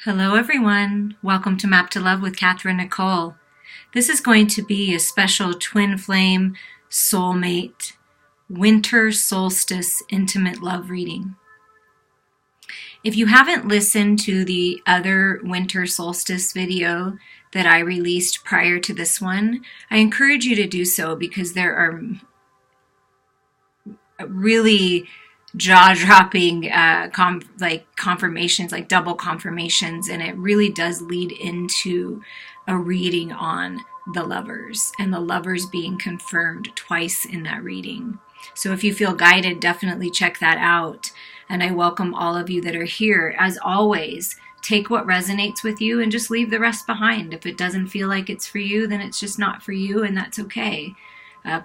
Hello everyone, welcome to Map to Love with Katherine Nichole. This is going to be a special twin flame soulmate winter solstice intimate love reading. If you haven't listened to the other winter solstice video that I released prior to this one, I encourage you to do so because there are really jaw-dropping confirmations, like double confirmations, and it really does lead into a reading on the lovers, and the lovers being confirmed twice in that reading. So if you feel guided, definitely check that out. And I welcome all of you that are here. As always, take what resonates with you and just leave the rest behind. If it doesn't feel like it's for you, then it's just not for you, and that's okay.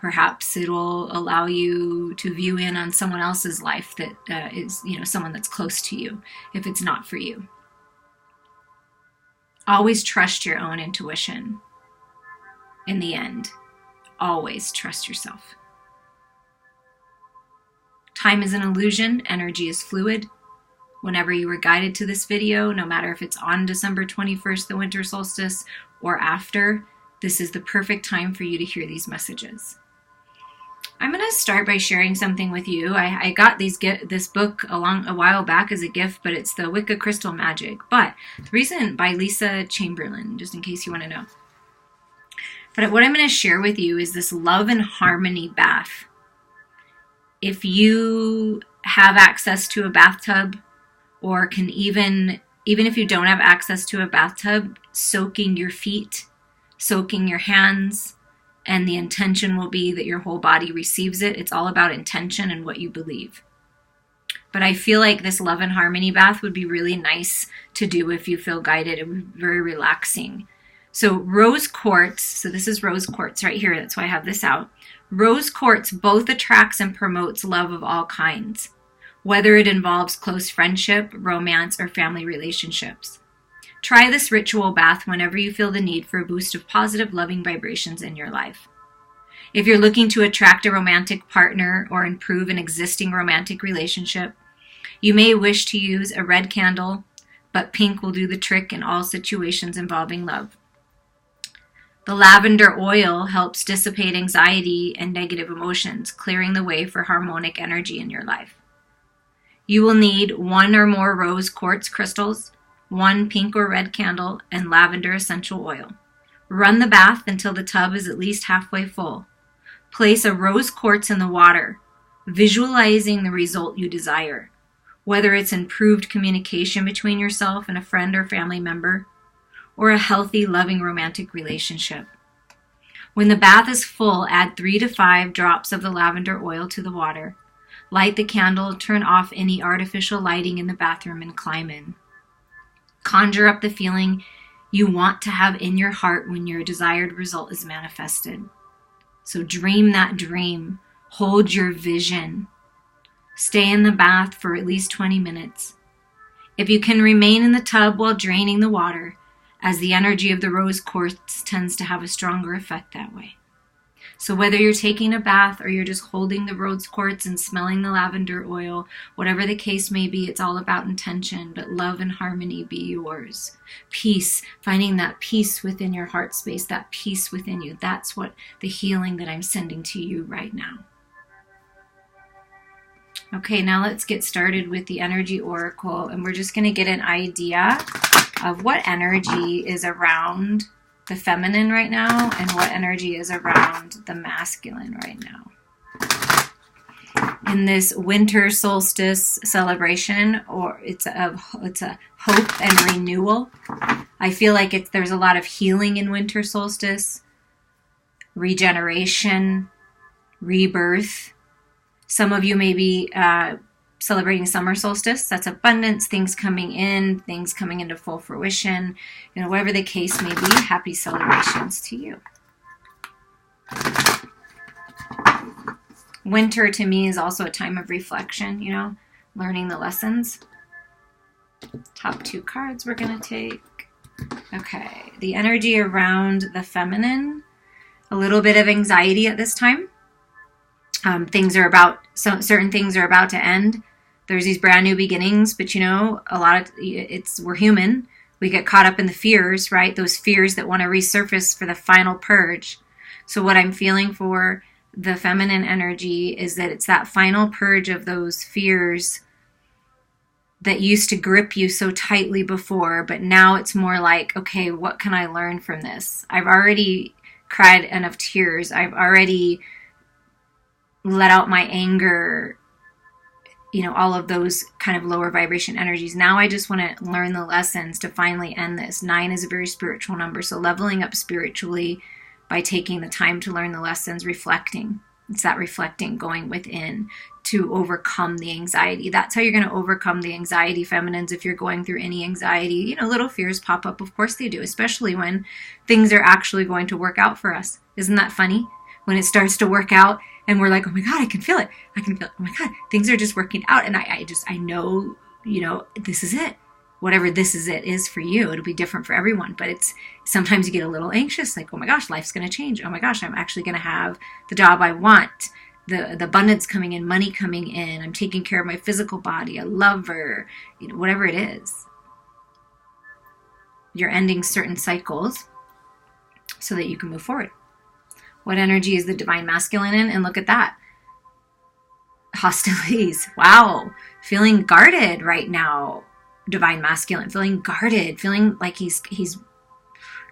Perhaps it'll allow you to view in on someone else's life that is, someone that's close to you, if it's not for you. Always trust your own intuition. In the end, always trust yourself. Time is an illusion. Energy is fluid. Whenever you were guided to this video, no matter if it's on December 21st, the winter solstice, or after, this is the perfect time for you to hear these messages. I'm going to start by sharing something with you. I got this book a while back as a gift, but it's the Wicca Crystal Magic. But the reason, by Lisa Chamberlain, just in case you want to know. But what I'm going to share with you is this love and harmony bath. If you have access to a bathtub, or can even if you don't have access to a bathtub, soaking your feet, soaking your hands, and the intention will be that your whole body receives it. It's all about intention and what you believe. But I feel like this love and harmony bath would be really nice to do if you feel guided. It would be very relaxing. So rose quartz, so this is rose quartz right here, that's why I have this out. Rose quartz both attracts and promotes love of all kinds, whether it involves close friendship, romance, or family relationships. Try this ritual bath whenever you feel the need for a boost of positive, loving vibrations in your life. If you're looking to attract a romantic partner or improve an existing romantic relationship, you may wish to use a red candle, but pink will do the trick in all situations involving love. The lavender oil helps dissipate anxiety and negative emotions, clearing the way for harmonic energy in your life. You will need one or more rose quartz crystals, one pink or red candle, and lavender essential oil. Run the bath until the tub is at least halfway full. Place a rose quartz in the water, visualizing the result you desire, whether it's improved communication between yourself and a friend or family member, or a healthy, loving romantic relationship. When the bath is full, add 3 to 5 drops of the lavender oil to the water. Light the candle, turn off any artificial lighting in the bathroom, and climb in. Conjure up the feeling you want to have in your heart when your desired result is manifested. So dream that dream. Hold your vision. Stay in the bath for at least 20 minutes. If you can, remain in the tub while draining the water, as the energy of the rose quartz tends to have a stronger effect that way. So whether you're taking a bath or you're just holding the rose quartz and smelling the lavender oil, whatever the case may be, it's all about intention, but love and harmony be yours. Peace, finding that peace within your heart space, that peace within you. That's what the healing that I'm sending to you right now. Okay, now let's get started with the energy oracle, and we're just going to get an idea of what energy is around the feminine right now and what energy is around the masculine right now. In this winter solstice celebration, or it's a hope and renewal. I feel like there's a lot of healing in winter solstice, regeneration, rebirth. Some of you may be celebrating summer solstice. That's abundance, things coming in, things coming into full fruition. Whatever the case may be, happy celebrations to you. Winter to me is also a time of reflection, learning the lessons. Top 2 cards we're going to take. Okay, the energy around the feminine, a little bit of anxiety at this time. Certain things are about to end. There's these brand new beginnings, but we're human. We get caught up in the fears, right? Those fears that want to resurface for the final purge. So what I'm feeling for the feminine energy is that it's that final purge of those fears that used to grip you so tightly before, but now it's more like, okay, what can I learn from this? I've already cried enough tears. I've already let out my anger, all of those kind of lower vibration energies. Now I just want to learn the lessons to finally end this. 9 is a very spiritual number. So leveling up spiritually by taking the time to learn the lessons, reflecting. It's that reflecting, going within to overcome the anxiety. That's how you're going to overcome the anxiety, feminines. If you're going through any anxiety, little fears pop up. Of course they do, especially when things are actually going to work out for us. Isn't that funny? When it starts to work out and we're like, oh my God, I can feel it. I can feel it. Oh my God, things are just working out. And I know, this is it. Whatever this is it is for you. It'll be different for everyone. But it's sometimes you get a little anxious, like, oh my gosh, life's going to change. Oh my gosh, I'm actually going to have the job I want. The abundance coming in, money coming in. I'm taking care of my physical body, a lover, whatever it is. You're ending certain cycles so that you can move forward. What energy is the divine masculine in? And look at that. Hostilities. Wow. Feeling guarded right now. Divine masculine. Feeling guarded. Feeling like he's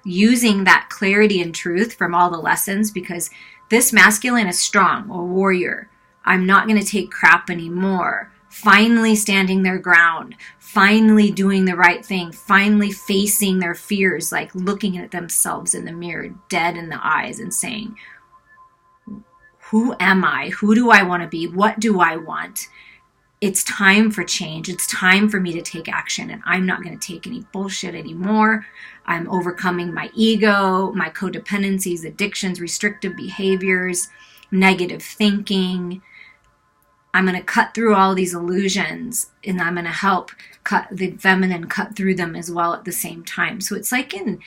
using that clarity and truth from all the lessons, because this masculine is strong, a warrior. I'm not going to take crap anymore. Finally standing their ground. Finally doing the right thing. Finally facing their fears, like looking at themselves in the mirror, dead in the eyes, and saying, who am I? Who do I want to be? What do I want? It's time for change. It's time for me to take action, and I'm not going to take any bullshit anymore. I'm overcoming my ego, my codependencies, addictions, restrictive behaviors, negative thinking. I'm going to cut through all these illusions, and I'm going to help the feminine cut through them as well at the same time. So it's like in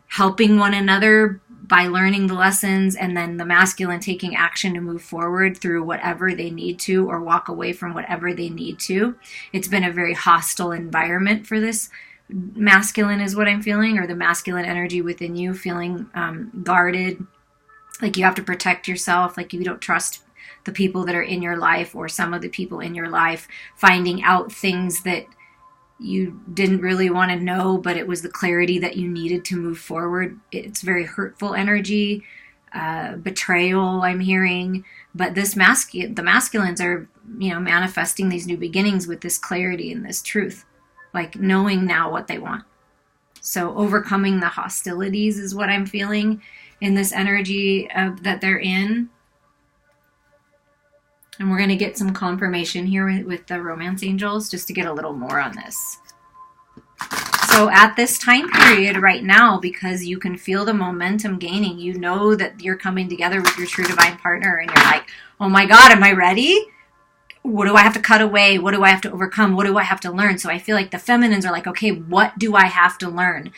helping one another by learning the lessons, and then the masculine taking action to move forward through whatever they need to, or walk away from whatever they need to. It's been a very hostile environment for this masculine is what I'm feeling, or the masculine energy within you feeling guarded, like you have to protect yourself, like you don't trust the people that are in your life, or some of the people in your life, finding out things that you didn't really want to know, but it was the clarity that you needed to move forward. It's very hurtful energy, betrayal I'm hearing, but the masculines are, manifesting these new beginnings with this clarity and this truth, like knowing now what they want. So overcoming the hostilities is what I'm feeling in this energy that they're in. And we're going to get some confirmation here with the romance angels just to get a little more on this. So at this time period right now, because you can feel the momentum gaining, you know that you're coming together with your true divine partner, and you're like, oh my God, am I ready? What do I have to cut away? What do I have to overcome? What do I have to learn? So I feel like the feminines are like, okay, what do I have to learn?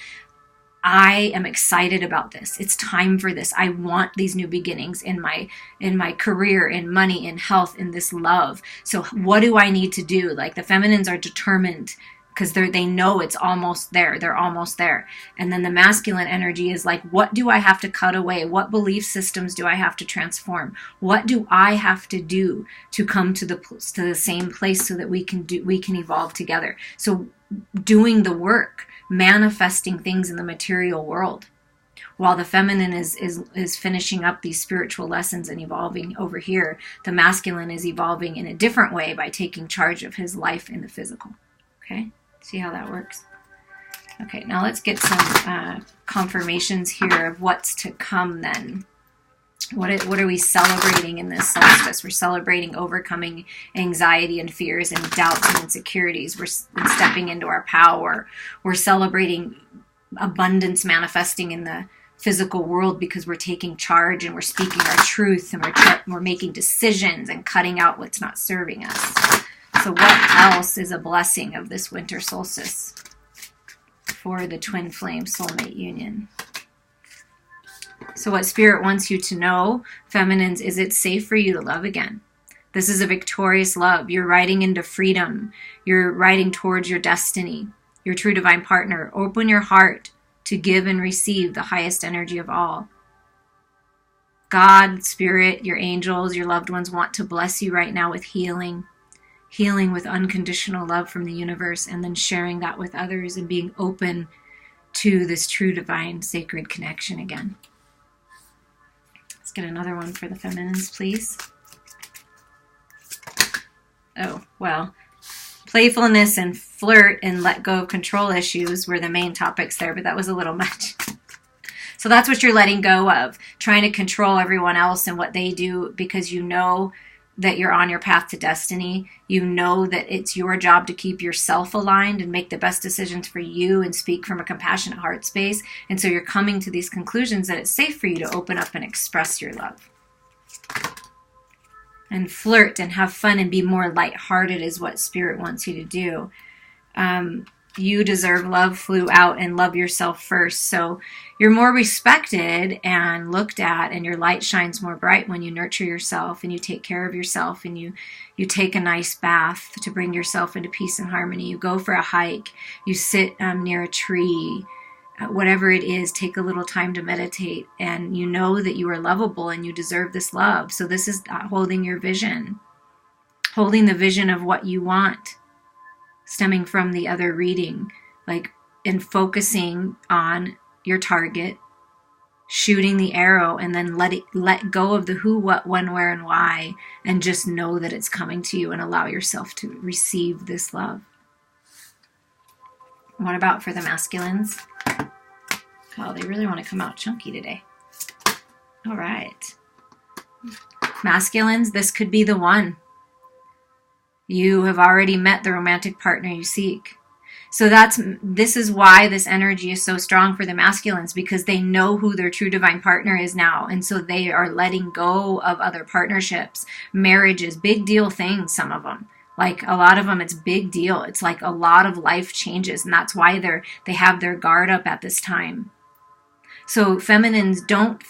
I am excited about this. It's time for this. I want these new beginnings in my career, in money, in health, in this love. So what do I need to do? Like the feminines are determined because they know it's almost there. They're almost there. And then the masculine energy is like, what do I have to cut away? What belief systems do I have to transform? What do I have to do to come to the same place so that we can evolve together? So doing the work, manifesting things in the material world, while the feminine is finishing up these spiritual lessons and evolving over here. The masculine is evolving in a different way by taking charge of his life in the physical. Okay, see how that works? Okay, now let's get some confirmations here of what's to come then. What are we celebrating in this solstice? We're celebrating overcoming anxiety and fears and doubts and insecurities. We're stepping into our power. We're celebrating abundance manifesting in the physical world because we're taking charge and we're speaking our truth, and we're making decisions and cutting out what's not serving us. So what else is a blessing of this winter solstice for the twin flame soulmate union? So what Spirit wants you to know, feminines, is it's safe for you to love again. This is a victorious love. You're riding into freedom. You're riding towards your destiny. your true divine partner. Open your heart to give and receive the highest energy of all. God, Spirit, your angels, your loved ones want to bless you right now with healing with unconditional love from the universe, and then sharing that with others and being open to this true divine sacred connection again. Let's get another one for the feminines, please. Oh, well, playfulness and flirt and let go of control issues were the main topics there, but that was a little much. So that's what you're letting go of, trying to control everyone else and what they do, because you know that you're on your path to destiny. You know that it's your job to keep yourself aligned and make the best decisions for you and speak from a compassionate heart space. And so you're coming to these conclusions that it's safe for you to open up and express your love. And flirt and have fun and be more lighthearted is what Spirit wants you to do. You deserve love, flew out, and love yourself first. So you're more respected and looked at, and your light shines more bright when you nurture yourself and you take care of yourself, and you take a nice bath to bring yourself into peace and harmony. You go for a hike, you sit near a tree, whatever it is, take a little time to meditate, and you know that you are lovable and you deserve this love. So this is holding your vision, holding the vision of what you want, stemming from the other reading, like in focusing on your target, shooting the arrow, and then let go of the who, what, when, where, and why, and just know that it's coming to you and allow yourself to receive this love. What about for the masculines? Oh, they really want to come out chunky today. All right. Masculines, this could be the one. You have already met the romantic partner you seek. So this is why this energy is so strong for the masculines, because they know who their true divine partner is now. And so they are letting go of other partnerships, marriages, big deal things, some of them. Like a lot of them, it's big deal. It's like a lot of life changes. And that's why they have their guard up at this time. So feminines, don't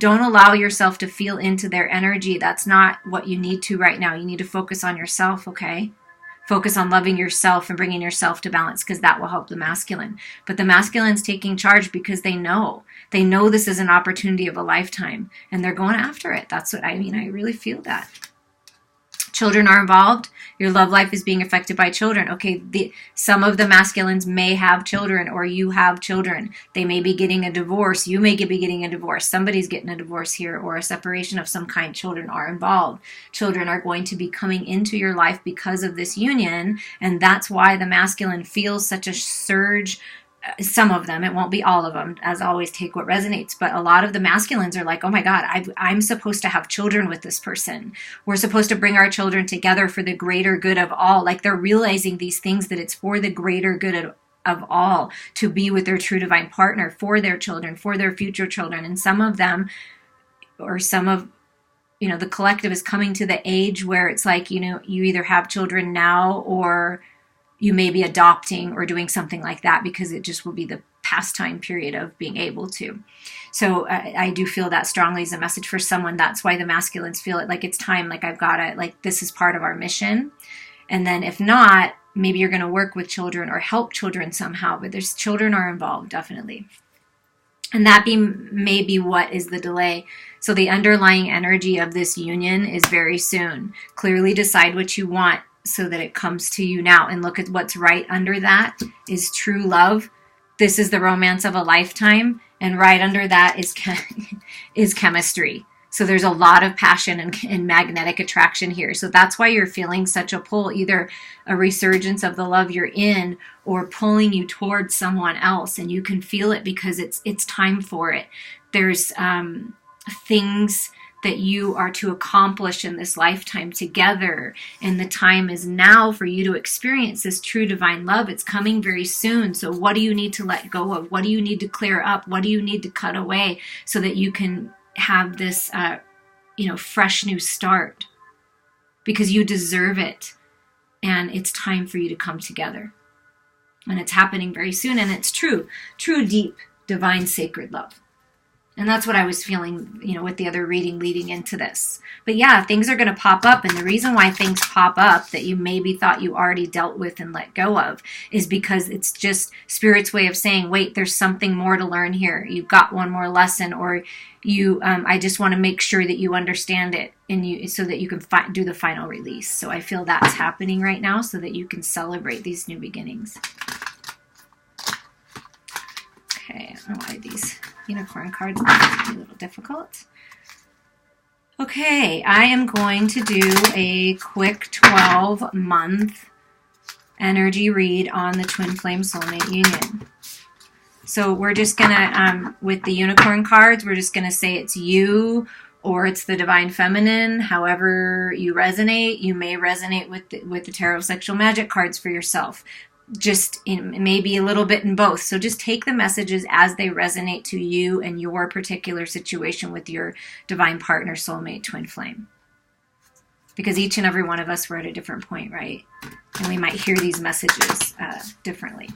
allow yourself to feel into their energy. That's not what you need to right now. You need to focus on yourself, okay? Focus on loving yourself and bringing yourself to balance, because that will help the masculine. But the masculine's taking charge because they know. They know this is an opportunity of a lifetime, and they're going after it. That's what I mean. I really feel that. Children are involved. Your love life is being affected by children. Okay, some of the masculines may have children, or you have children. They may be getting a divorce. You may be getting a divorce. Somebody's getting a divorce here, or a separation of some kind. Children are involved. Children are going to be coming into your life because of this union, and that's why the masculine feels such a surge. Some of them, it won't be all of them, as always, take what resonates, but a lot of the masculines are like, oh my God, I'm supposed to have children with this person. We're supposed to bring our children together for the greater good of all. Like they're realizing these things, that it's for the greater good of all to be with their true divine partner, for their children, for their future children. And some of them, or some of, the collective is coming to the age where it's like, you either have children now, or you may be adopting or doing something like that, because it just will be the pastime period of being able to. So I do feel that strongly as a message for someone. That's why the masculines feel it like it's time, like I've got to, like this is part of our mission. And then if not, maybe you're going to work with children or help children somehow, but there's children are involved, definitely. And that may be what is the delay. So the underlying energy of this union is very soon. Clearly decide what you want, so that it comes to you now, and look at what's right under that is true love. This is the romance of a lifetime, and right under that is chemistry. So there's a lot of passion and magnetic attraction here. So that's why you're feeling such a pull, either a resurgence of the love you're in, or pulling you towards someone else, and you can feel it because it's time for it. There's things that you are to accomplish in this lifetime together. And the time is now for you to experience this true divine love. It's coming very soon. So what do you need to let go of? What do you need to clear up? What do you need to cut away so that you can have this, fresh new start? Because you deserve it. And it's time for you to come together. And it's happening very soon. And it's true, deep, divine, sacred love. And that's what I was feeling, with the other reading leading into this. But yeah, things are going to pop up. And the reason why things pop up that you maybe thought you already dealt with and let go of is because it's just Spirit's way of saying, wait, there's something more to learn here. You've got one more lesson, or I just want to make sure that you understand it so that you can do the final release. So I feel that's happening right now so that you can celebrate these new beginnings. Okay, I don't know why these unicorn cards are a little difficult. Okay, I am going to do a quick 12-month energy read on the Twin Flame Soulmate Union. So we're just going to, with the unicorn cards, we're just going to say it's you or it's the Divine Feminine. However you resonate, you may resonate with the Tarot Sexual Magic cards for yourself. Just maybe a little bit in both. So just take the messages as they resonate to you and your particular situation with your divine partner, soulmate, twin flame. Because each and every one of us were at a different point, right? And we might hear these messages differently.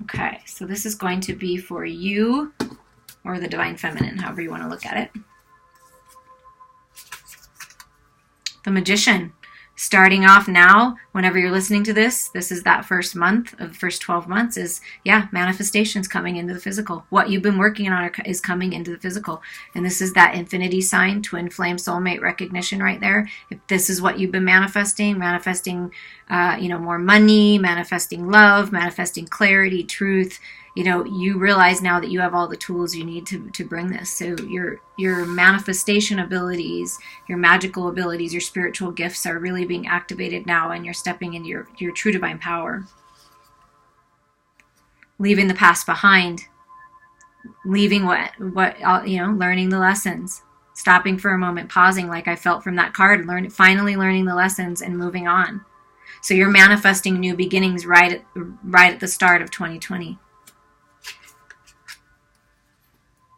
Okay, so this is going to be for you or the divine feminine, however you want to look at it. The Magician. Starting off now, whenever you're listening to this is that first month of the first 12 months is, manifestations coming into the physical. What you've been working on is coming into the physical. And this is that infinity sign, twin flame soulmate recognition right there. If this is what you've been manifesting, more money, manifesting love, manifesting clarity, truth, you realize now that you have all the tools you need to bring this. So your manifestation abilities, your magical abilities, your spiritual gifts are really being activated now, and you're stepping into your true divine power. Leaving the past behind, leaving learning the lessons, stopping for a moment, pausing like I felt from that card, finally learning the lessons and moving on. So you're manifesting new beginnings right at the start of 2020.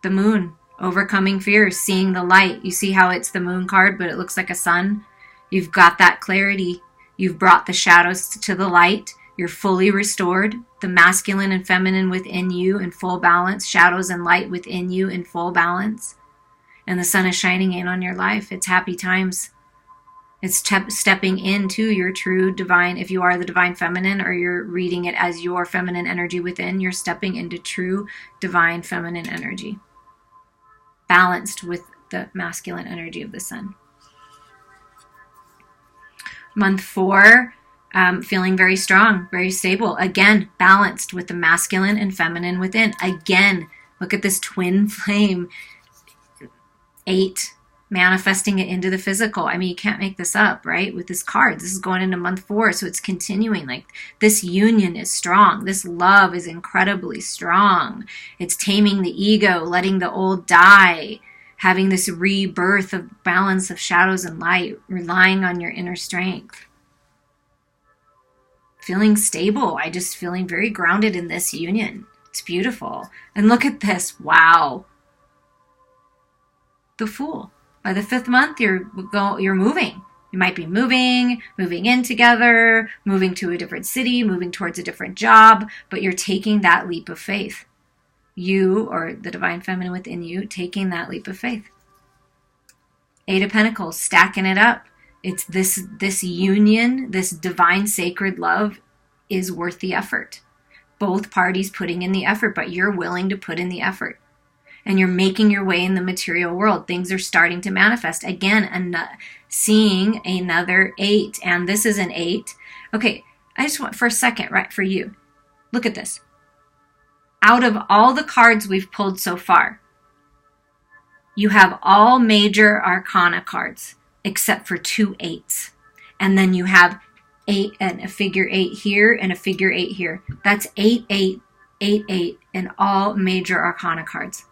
The Moon, overcoming fears, seeing the light. You see how it's the moon card, but it looks like a sun? You've got that clarity. You've brought the shadows to the light. You're fully restored. The masculine and feminine within you in full balance. Shadows and light within you in full balance. And the sun is shining in on your life. It's happy times. It's stepping into your true divine. If you are the divine feminine or you're reading it as your feminine energy within, you're stepping into true divine feminine energy. Balanced with the masculine energy of the sun. Month 4, feeling very strong, very stable. Again, balanced with the masculine and feminine within. Again, look at this twin flame. 8, manifesting it into the physical. I mean, you can't make this up, right? With this card, this is going into month 4, so it's continuing. Like, this union is strong. This love is incredibly strong. It's taming the ego, letting the old die, having this rebirth of balance of shadows and light, relying on your inner strength. Feeling stable. I just feeling very grounded in this union. It's beautiful. And look at this. Wow. The Fool. By the 5th month, you're moving. You might be moving in together, moving to a different city, moving towards a different job, but you're taking that leap of faith. You, or the divine feminine within you, taking that leap of faith. 8 of Pentacles, stacking it up. It's this union, this divine sacred love is worth the effort. Both parties putting in the effort, but you're willing to put in the effort. And you're making your way in the material world. Things are starting to manifest. Again, seeing another 8. And this is an 8. Okay, I just want for a second, right, for you. Look at this. Out of all the cards we've pulled so far, you have all major arcana cards except for 2 8s. And then you have 8 and a figure 8 here and a figure 8 here. That's 8, 8, 8, 8 in all major arcana cards.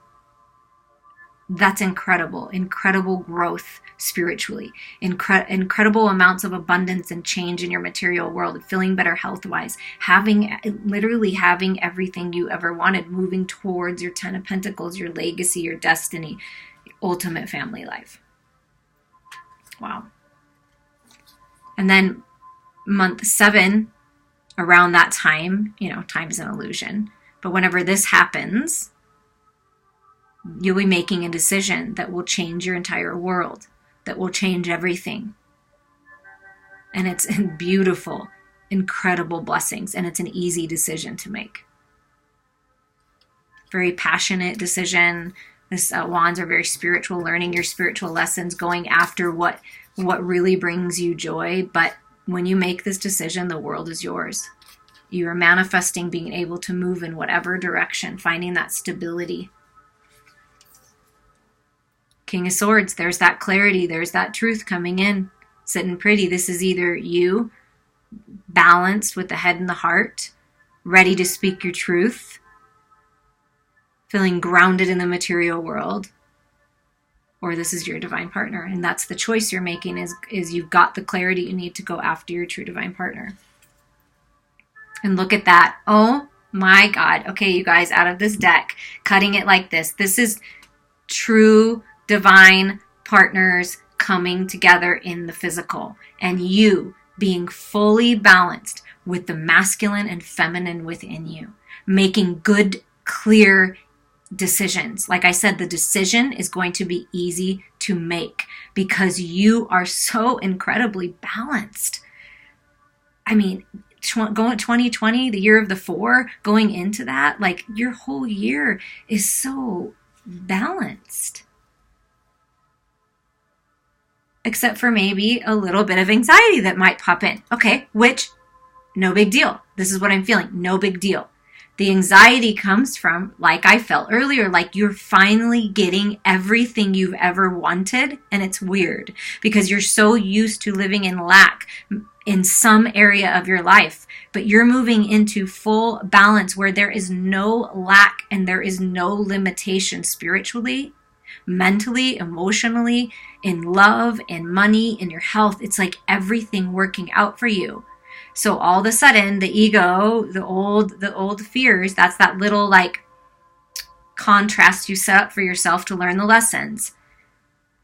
That's incredible. Incredible growth spiritually. Incredible amounts of abundance and change in your material world. Feeling better health-wise. Literally having everything you ever wanted. Moving towards your 10 of Pentacles, your legacy, your destiny, ultimate family life. Wow. And then month 7, around that time, time is an illusion. But whenever this happens, You'll be making a decision that will change your entire world, that will change everything. And it's beautiful, incredible blessings, and it's an easy decision to make. Very passionate decision. This wands are very spiritual, learning your spiritual lessons, going after what really brings you joy. But when you make this decision, the world is yours. You are manifesting being able to move in whatever direction, finding that stability. King of Swords, there's that clarity, there's that truth coming in, sitting pretty. This is either you, balanced with the head and the heart, ready to speak your truth, feeling grounded in the material world, or this is your divine partner. And that's the choice you're making, is you've got the clarity you need to go after your true divine partner. And look at that. Oh my God. Okay, you guys, out of this deck, cutting it like this. This is true divine partners coming together in the physical. And you being fully balanced with the masculine and feminine within you. Making good, clear decisions. Like I said, the decision is going to be easy to make because you are so incredibly balanced. I mean, going 2020, the year of the 4, going into that, like your whole year is so balanced. Except for maybe a little bit of anxiety that might pop in. Okay, which, no big deal. This is what I'm feeling. No big deal. The anxiety comes from, like I felt earlier, like you're finally getting everything you've ever wanted. And it's weird because you're so used to living in lack in some area of your life. But you're moving into full balance where there is no lack and there is no limitation spiritually, mentally, emotionally, in love, in money, in your health. It's like everything working out for you. So all of a sudden, the ego, the old fears, that's that little like contrast you set up for yourself to learn the lessons.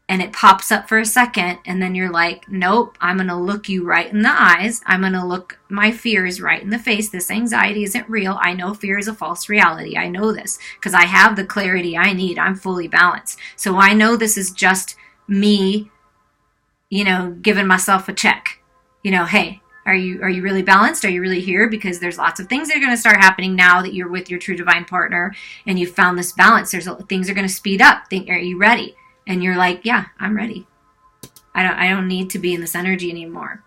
And it pops up for a second, and then you're like, nope, I'm going to look you right in the eyes. I'm going to look my fears right in the face. This anxiety isn't real. I know fear is a false reality. I know this because I have the clarity I need. I'm fully balanced. So I know this is just me, giving myself a check. Hey, are you really balanced? Are you really here? Because there's lots of things that are going to start happening now that you're with your true divine partner and you found this balance. Things are going to speed up. Are you ready? And you're like, yeah, I'm ready. I don't need to be in this energy anymore.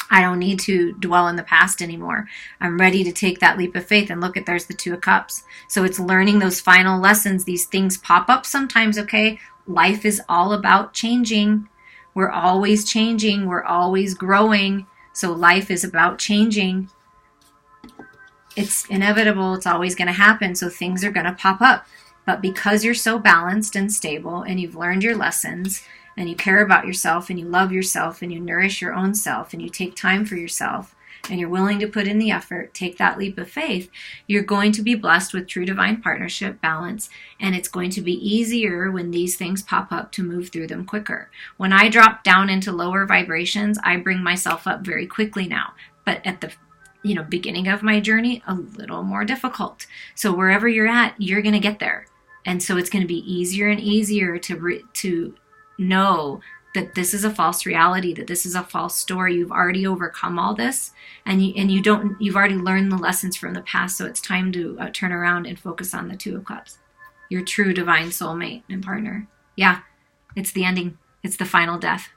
I don't need to dwell in the past anymore. I'm ready to take that leap of faith. And look there's the 2 of Cups. So it's learning those final lessons. These things pop up sometimes, okay? Life is all about changing. We're always changing. We're always growing. So life is about changing. It's inevitable. It's always going to happen. So things are going to pop up. But because you're so balanced and stable and you've learned your lessons and you care about yourself and you love yourself and you nourish your own self and you take time for yourself and you're willing to put in the effort, take that leap of faith, you're going to be blessed with true divine partnership balance. And it's going to be easier when these things pop up to move through them quicker. When I drop down into lower vibrations, I bring myself up very quickly now. But at the beginning of my journey, a little more difficult. So wherever you're at, you're going to get there. And so it's going to be easier and easier to know that this is a false reality, that this is a false story. You've already overcome all this, and you've already learned the lessons from the past. So it's time to turn around and focus on the 2 of Cups, your true divine soulmate and partner. Yeah, it's the ending. It's the final death.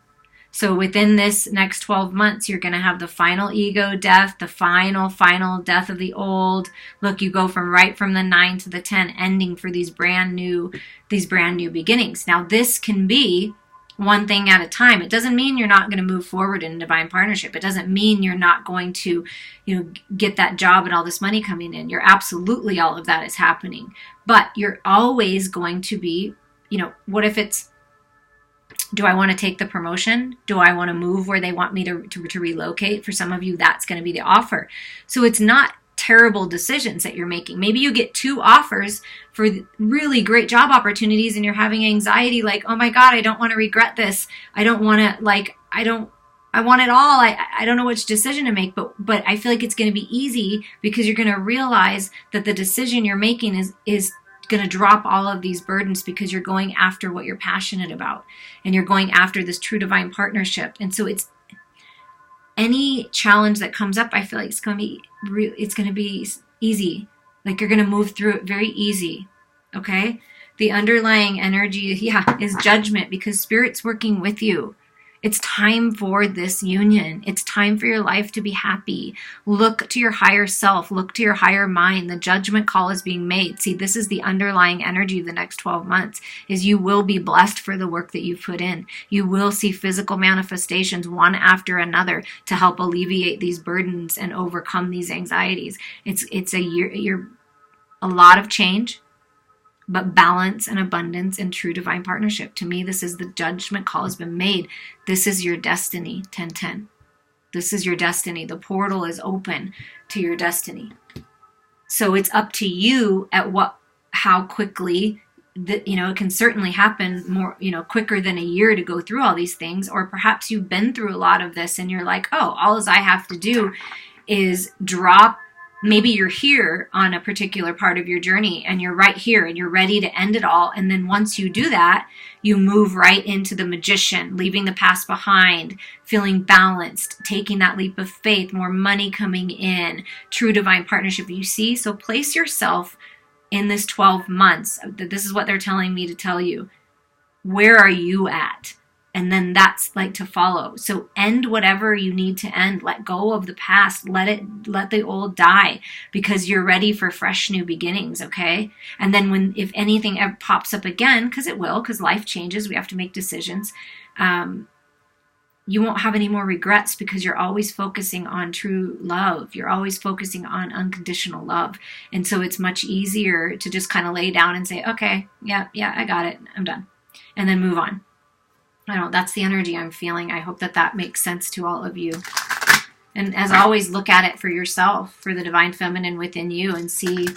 So within this next 12 months, you're going to have the final ego death, the final death of the old. Look, you go from the 9 to the 10, ending for these brand new beginnings. Now, this can be one thing at a time. It doesn't mean you're not going to move forward in divine partnership. It doesn't mean you're not going to, get that job and all this money coming in. You're absolutely, all of that is happening. But you're always going to be, what if it's, do I want to take the promotion? Do I want to move where they want me to relocate? For some of you, that's going to be the offer. So it's not terrible decisions that you're making. Maybe you get 2 offers for really great job opportunities and you're having anxiety like, oh my God, I don't want to regret this. I don't want to, I want it all. I don't know which decision to make, but I feel like it's going to be easy because you're going to realize that the decision you're making is going to drop all of these burdens because you're going after what you're passionate about, and you're going after this true divine partnership. And so it's any challenge that comes up, I feel like it's going to be easy. Like you're going to move through it very easy. Okay? The underlying energy, is judgment, because Spirit's working with you. It's time for this union. It's time for your life to be happy. Look to your higher self. Look to your higher mind. The judgment call is being made. See, this is the underlying energy of the next 12 months, is you will be blessed for the work that you've put in. You will see physical manifestations one after another to help alleviate these burdens and overcome these anxieties. It's a lot of change, but balance and abundance and true divine partnership. To me, this is the judgment call has been made. This is your destiny, 1010. This is your destiny. The portal is open to your destiny. So it's up to you how quickly, it can certainly happen more, quicker than a year to go through all these things. Or perhaps you've been through a lot of this and you're like, oh, all I have to do is drop. Maybe you're here on a particular part of your journey and you're right here and you're ready to end it all. And then once you do that, you move right into the magician, leaving the past behind, feeling balanced, taking that leap of faith, more money coming in, true divine partnership. You see? So place yourself in this 12 months. This is what they're telling me to tell you. Where are you at? And then that's like to follow. So end whatever you need to end. Let go of the past. Let the old die, because you're ready for fresh new beginnings, okay? And then if anything ever pops up again, because it will, because life changes, we have to make decisions, you won't have any more regrets, because you're always focusing on true love. You're always focusing on unconditional love. And so it's much easier to just kind of lay down and say, okay, yeah, I got it. I'm done. And then move on. That's the energy I'm feeling. I hope that makes sense to all of you. And as always, look at it for yourself, for the divine feminine within you, and see,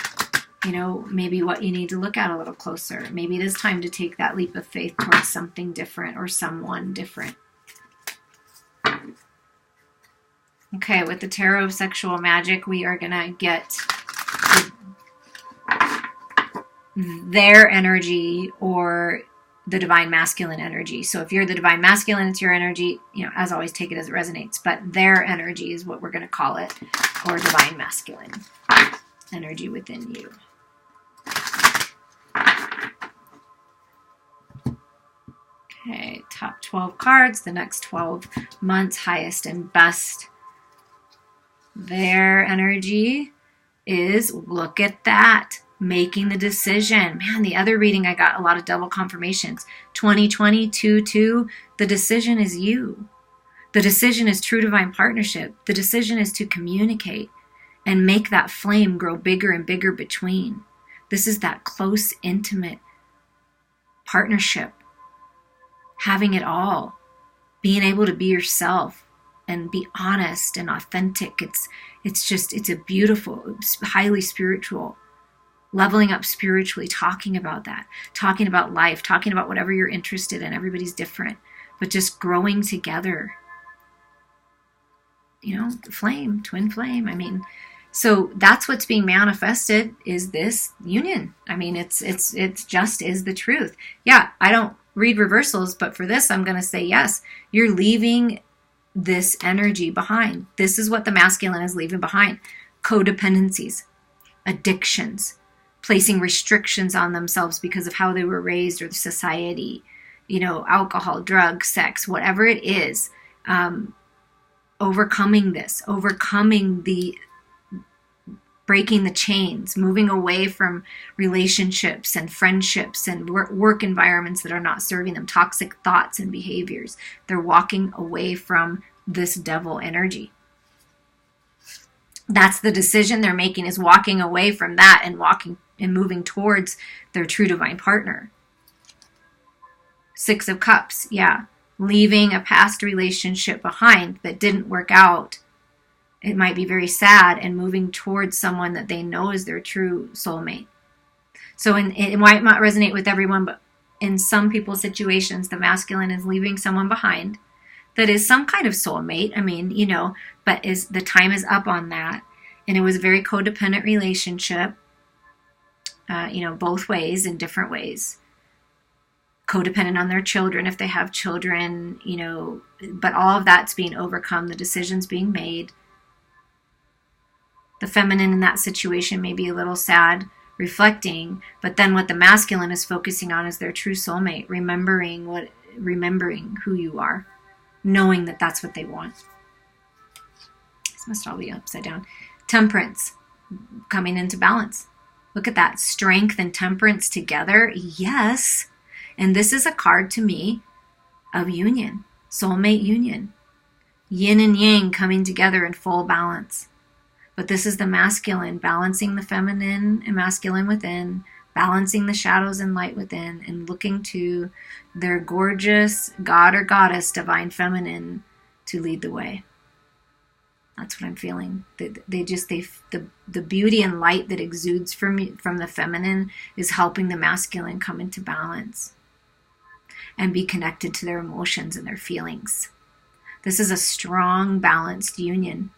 maybe what you need to look at a little closer. Maybe it is time to take that leap of faith towards something different or someone different. Okay, with the Tarot of Sexual Magic, we are going to get their energy, or the divine masculine energy. So if you're the divine masculine, it's your energy, as always, take it as it resonates, but their energy is what we're going to call it, or divine masculine energy within you. Okay, top 12 cards, the next 12 months, highest and best. Their energy is, look at that. Making the decision. Man, the other reading, I got a lot of double confirmations. 2020, 2-2. The decision is you. The decision is true divine partnership. The decision is to communicate and make that flame grow bigger and bigger between. This is that close, intimate partnership. Having it all. Being able to be yourself and be honest and authentic. It's a beautiful, it's highly spiritual. Leveling up spiritually, talking about that, talking about life, talking about whatever you're interested in. Everybody's different, but just growing together. Flame, twin flame. So that's what's being manifested, is this union. It's just is the truth. Yeah, I don't read reversals, but for this, I'm going to say yes. You're leaving this energy behind. This is what the masculine is leaving behind. Codependencies, addictions, placing restrictions on themselves because of how they were raised or the society, alcohol, drugs, sex, whatever it is, overcoming breaking the chains, moving away from relationships and friendships and work environments that are not serving them, toxic thoughts and behaviors. They're walking away from this devil energy. That's the decision they're making, is walking away from that and moving towards their true divine partner. 6 of Cups, yeah. Leaving a past relationship behind that didn't work out. It might be very sad, and moving towards someone that they know is their true soulmate. So it might not resonate with everyone, but in some people's situations, the masculine is leaving someone behind that is some kind of soulmate. But the time is up on that. And it was a very codependent relationship. both ways, in different ways. Codependent on their children if they have children, but all of that's being overcome, the decisions being made. The feminine in that situation may be a little sad, reflecting, but then what the masculine is focusing on is their true soulmate, remembering who you are, knowing that that's what they want. This must all be upside down. Temperance, coming into balance. Look at that, strength and temperance together. Yes. And this is a card to me of union, soulmate union, yin and yang coming together in full balance. But this is the masculine balancing the feminine and masculine within, balancing the shadows and light within, and looking to their gorgeous god or goddess, divine feminine, to lead the way. That's what I'm feeling. The beauty and light that exudes from the feminine is helping the masculine come into balance and be connected to their emotions and their feelings. This is a strong, balanced union.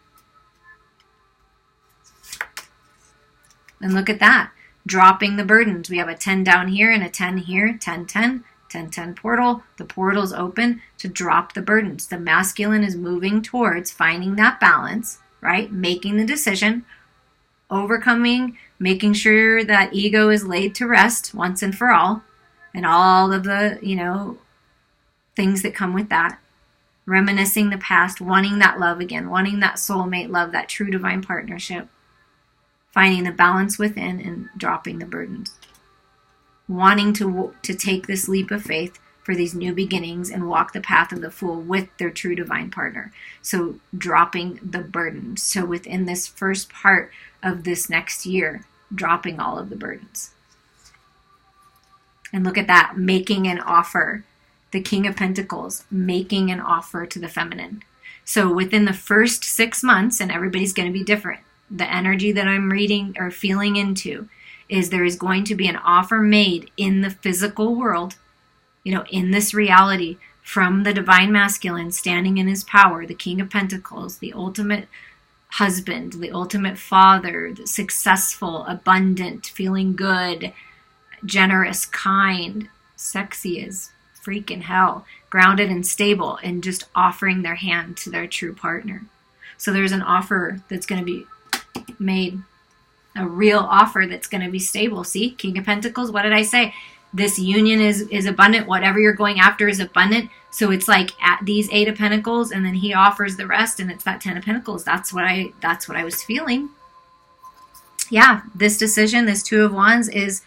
And look at that, dropping the burdens. We have a 10 down here and a 10 here, 10, 10, 10, 10 portal. The portal's open to drop the burdens. The masculine is moving towards finding that balance, right? Making the decision, overcoming, making sure that ego is laid to rest once and for all, and all of the, things that come with that. Reminiscing the past, wanting that love again, wanting that soulmate love, that true divine partnership. Finding the balance within and dropping the burdens. Wanting to take this leap of faith for these new beginnings and walk the path of the Fool with their true divine partner. So dropping the burdens. So within this first part of this next year, dropping all of the burdens. And look at that, making an offer. The King of Pentacles, making an offer to the feminine. So within the first 6 months, and everybody's going to be different, the energy that I'm reading or feeling into is there is going to be an offer made in the physical world, in this reality, from the divine masculine standing in his power, the King of Pentacles, the ultimate husband, the ultimate father, the successful, abundant, feeling good, generous, kind, sexy as freaking hell, grounded and stable, and just offering their hand to their true partner. So there's an offer that's going to be made, a real offer that's going to be stable. See, King of Pentacles, what did I say? This union is abundant. Whatever you're going after is abundant. So it's like at these 8 of Pentacles, and then he offers the rest, and it's that 10 of Pentacles. That's what I was feeling. Yeah, this decision, this 2 of Wands is,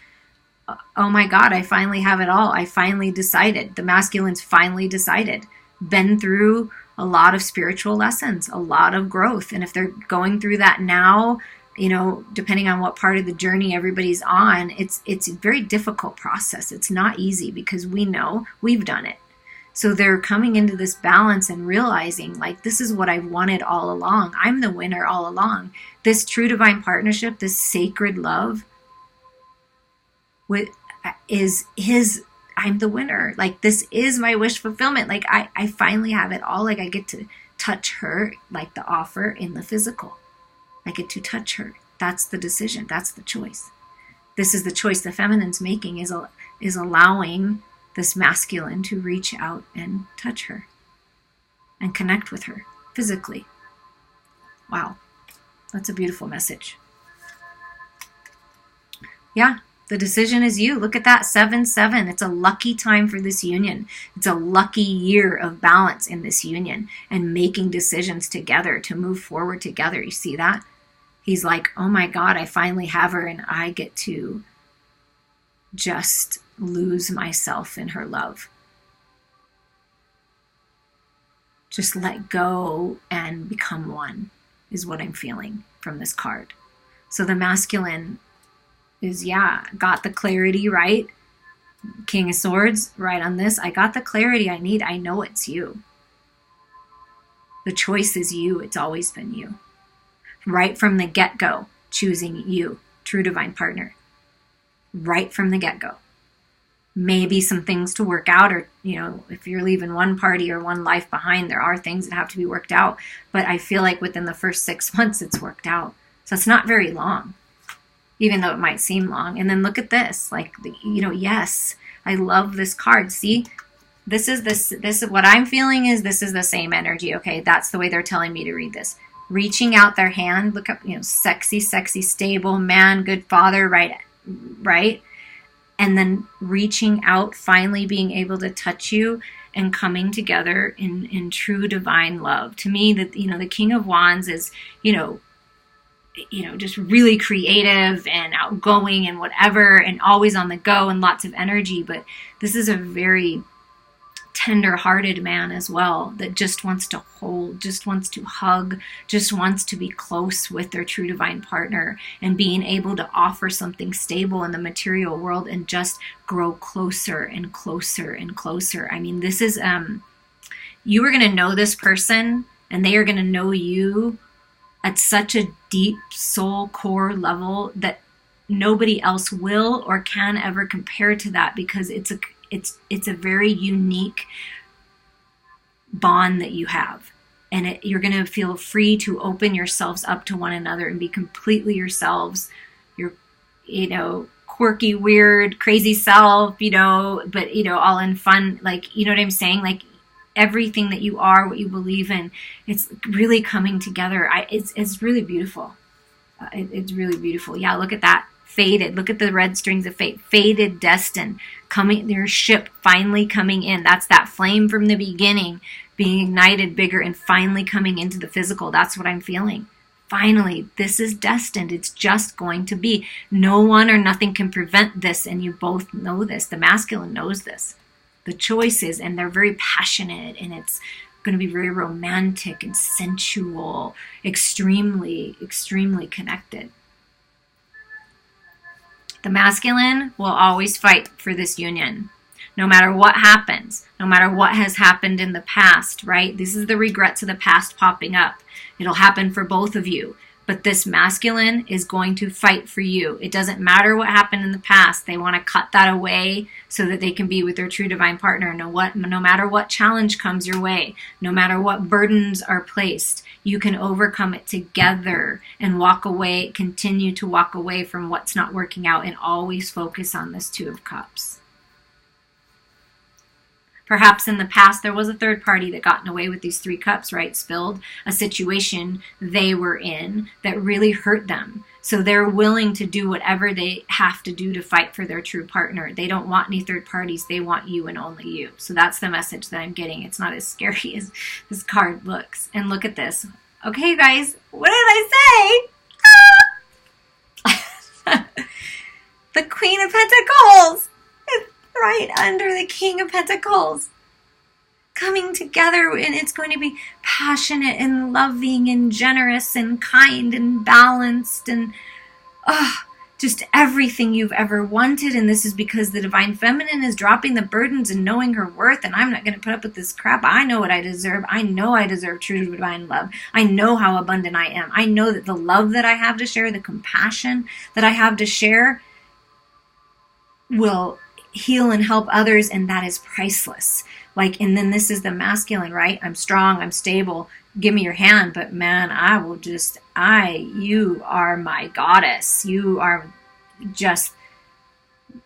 oh my God, I finally have it all. I finally decided. The masculine's finally decided. Been through a lot of spiritual lessons, a lot of growth. And if they're going through that now, depending on what part of the journey everybody's on, it's a very difficult process. It's not easy because we know we've done it. So they're coming into this balance and realizing, like, this is what I've wanted all along. I'm the winner all along. This true divine partnership, this sacred love is his. I'm the winner. Like, this is my wish fulfillment. Like, I finally have it all. Like, I get to touch her, like the offer in the physical. I get to touch her. That's the decision. That's the choice. This is the choice the feminine's making, is allowing this masculine to reach out and touch her and connect with her physically. Wow. That's a beautiful message. Yeah. The decision is you. Look at that, 7-7. It's a lucky time for this union. It's a lucky year of balance in this union and making decisions together to move forward together. You see that? He's like, oh my God, I finally have her, and I get to just lose myself in her love. Just let go and become one is what I'm feeling from this card. So the masculine is, got the clarity right. King of Swords, right on this. I got the clarity I need. I know it's you. The choice is you. It's always been you. Right from the get-go, choosing you, true divine partner. Right from the get-go. Maybe some things to work out, or, if you're leaving one party or one life behind, there are things that have to be worked out. But I feel like within the first 6 months, it's worked out. So it's not very long. even though it might seem long. And then look at this, like, yes, I love this card. See, this is what I'm feeling is this is the same energy. Okay, that's the way they're telling me to read this. Reaching out their hand, look up, sexy, stable man, good father, right? And then reaching out, finally being able to touch you and coming together in true divine love. To me, that the King of Wands is, just really creative and outgoing and whatever, and always on the go and lots of energy. But this is a very tender-hearted man as well, that just wants to hold, just wants to hug, just wants to be close with their true divine partner, and being able to offer something stable in the material world and just grow closer and closer and closer. I mean, this is, you are going to know this person and they are going to know you at such a deep soul core level that nobody else will or can ever compare to that, because it's a very unique bond that you have. And you're going to feel free to open yourselves up to one another and be completely yourselves, your, quirky, weird, crazy self, but, all in fun, like, what I'm saying? Like, everything that you are, what you believe in, it's really coming together. It's really beautiful. It's really beautiful. Yeah, look at that. Faded. Look at the red strings of fate. Faded, destined. Coming, their ship finally coming in. That's that flame from the beginning being ignited bigger and finally coming into the physical. That's what I'm feeling. Finally, this is destined. It's just going to be. No one or nothing can prevent this, and you both know this. The masculine knows this. The choices, and they're very passionate, and it's going to be very romantic and sensual, extremely, extremely connected. The masculine will always fight for this union, no matter what happens, no matter what has happened in the past, right? This is the regrets of the past popping up. It'll happen for both of you. But this masculine is going to fight for you. It doesn't matter what happened in the past. They want to cut that away so that they can be with their true divine partner. No matter what challenge comes your way, no matter what burdens are placed, you can overcome it together and walk away, continue to walk away from what's not working out, and always focus on this Two of Cups. Perhaps in the past there was a third party that got away with these 3 cups, right? Spilled a situation they were in that really hurt them. So they're willing to do whatever they have to do to fight for their true partner. They don't want any third parties. They want you and only you. So that's the message that I'm getting. It's not as scary as this card looks. And look at this. Okay, you guys, what did I say? The Queen of Pentacles. Right under the King of Pentacles, coming together, and it's going to be passionate and loving and generous and kind and balanced and just everything you've ever wanted. And this is because the divine feminine is dropping the burdens and knowing her worth, and I'm not going to put up with this crap. I know what I deserve. I know I deserve true divine love. I know how abundant I am. I know that the love that I have to share, the compassion that I have to share will heal and help others, and that is priceless. And then this is the masculine, right? I'm strong, I'm stable, give me your hand, but man, you are my goddess. You are just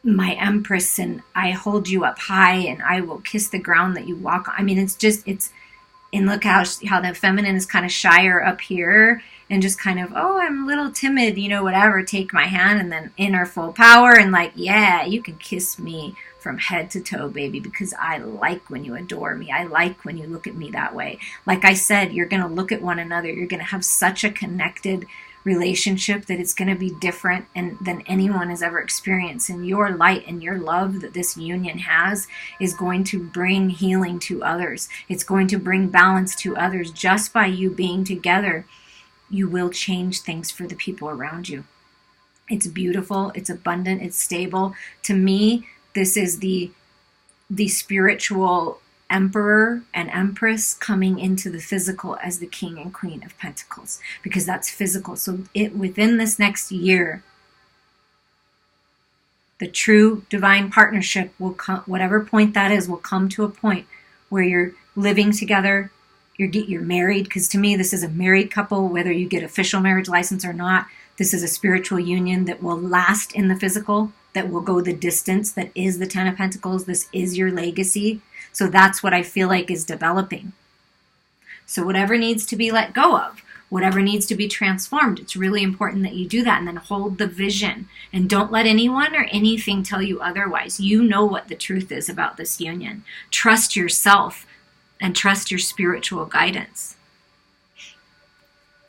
my empress, and I hold you up high, and I will kiss the ground that you walk on. I mean, and look how the feminine is kind of shyer up here, and just kind of, I'm a little timid, whatever, take my hand, and then in her full power, and yeah, you can kiss me from head to toe, baby, because I like when you adore me. I like when you look at me that way. Like I said, you're going to look at one another. You're going to have such a connected relationship that it's going to be different than anyone has ever experienced. And your light and your love that this union has is going to bring healing to others. It's going to bring balance to others. Just by you being together, you will change things for the people around you. It's beautiful. It's abundant. It's stable. To me, this is the spiritual emperor and empress coming into the physical as the King and Queen of Pentacles, because that's physical. So within this next year, the true divine partnership will come, whatever point that is, will come to a point where you're living together, you're married, because to me this is a married couple, whether you get official marriage license or not. This is a spiritual union that will last in the physical, that will go the distance, that is the Ten of Pentacles. This is your legacy. So that's what I feel like is developing. So whatever needs to be let go of, whatever needs to be transformed, it's really important that you do that, and then hold the vision. And don't let anyone or anything tell you otherwise. You know what the truth is about this union. Trust yourself and trust your spiritual guidance.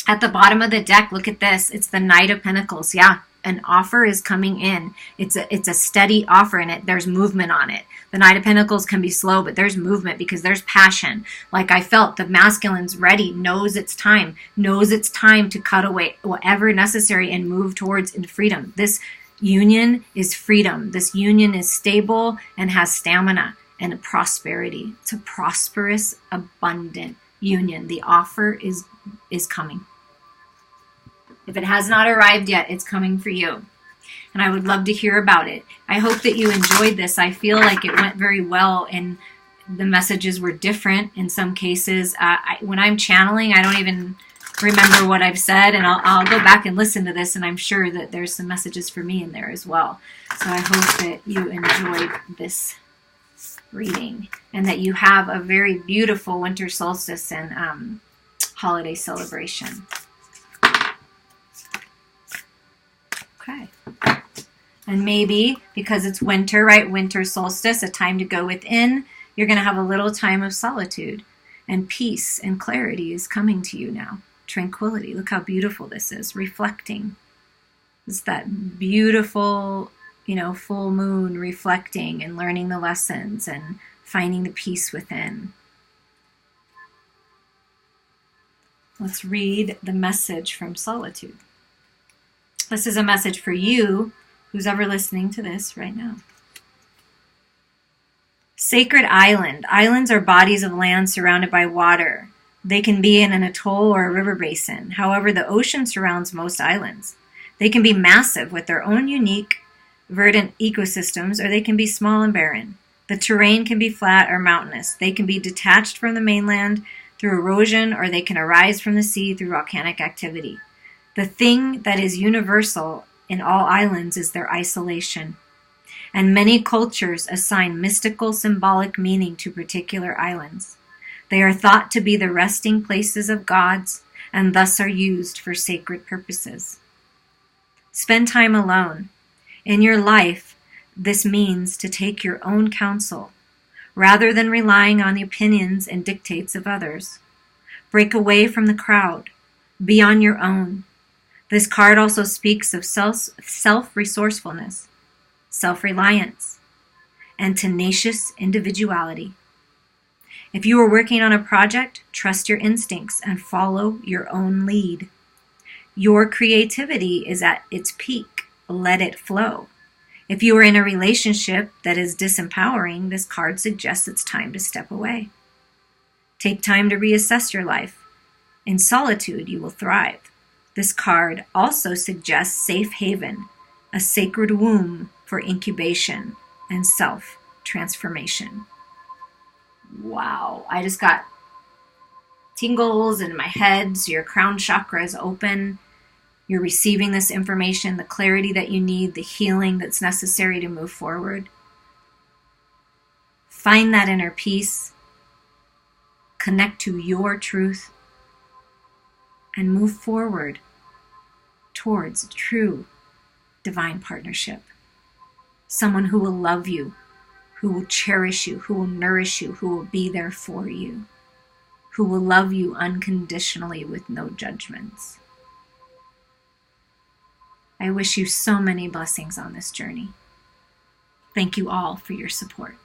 At the bottom of the deck, look at this. It's the Knight of Pentacles. Yeah, an offer is coming in. It's a steady offer, and there's movement on it. The Knight of Pentacles can be slow, but there's movement because there's passion. Like I felt, the masculine's ready, knows it's time to cut away whatever necessary and move towards in freedom. This union is freedom. This union is stable and has stamina and prosperity. It's a prosperous, abundant union. The offer is coming. If it has not arrived yet, it's coming for you. And I would love to hear about it. I hope that you enjoyed this. I feel like it went very well, and the messages were different in some cases. When I'm channeling, I don't even remember what I've said, and I'll go back and listen to this, and I'm sure that there's some messages for me in there as well. So I hope that you enjoyed this reading, and that you have a very beautiful winter solstice and holiday celebration. Okay. And maybe because it's winter, right? Winter solstice, a time to go within, you're going to have a little time of solitude, and peace and clarity is coming to you now. Tranquility. Look how beautiful this is. Reflecting. It's that beautiful, full moon, reflecting and learning the lessons and finding the peace within. Let's read the message from solitude. This is a message for you, who's ever listening to this right now. Sacred island. Islands are bodies of land surrounded by water. They can be in an atoll or a river basin. However, the ocean surrounds most islands. They can be massive with their own unique, verdant ecosystems, or they can be small and barren. The terrain can be flat or mountainous. They can be detached from the mainland through erosion, or they can arise from the sea through volcanic activity. The thing that is universal in all islands is their isolation, and many cultures assign mystical symbolic meaning to particular islands. They are thought to be the resting places of gods and thus are used for sacred purposes. Spend time alone. In your life, this means to take your own counsel, rather than relying on the opinions and dictates of others. Break away from the crowd. Be on your own. This card also speaks of self-resourcefulness, self-reliance, and tenacious individuality. If you are working on a project, trust your instincts and follow your own lead. Your creativity is at its peak. Let it flow. If you are in a relationship that is disempowering, this card suggests it's time to step away. Take time to reassess your life. In solitude, you will thrive. This card also suggests safe haven, a sacred womb for incubation and self-transformation. Wow, I just got tingles in my head. So your crown chakra is open. You're receiving this information, the clarity that you need, the healing that's necessary to move forward. Find that inner peace. Connect to your truth. And move forward towards true divine partnership. Someone who will love you, who will cherish you, who will nourish you, who will be there for you, who will love you unconditionally with no judgments. I wish you so many blessings on this journey. Thank you all for your support.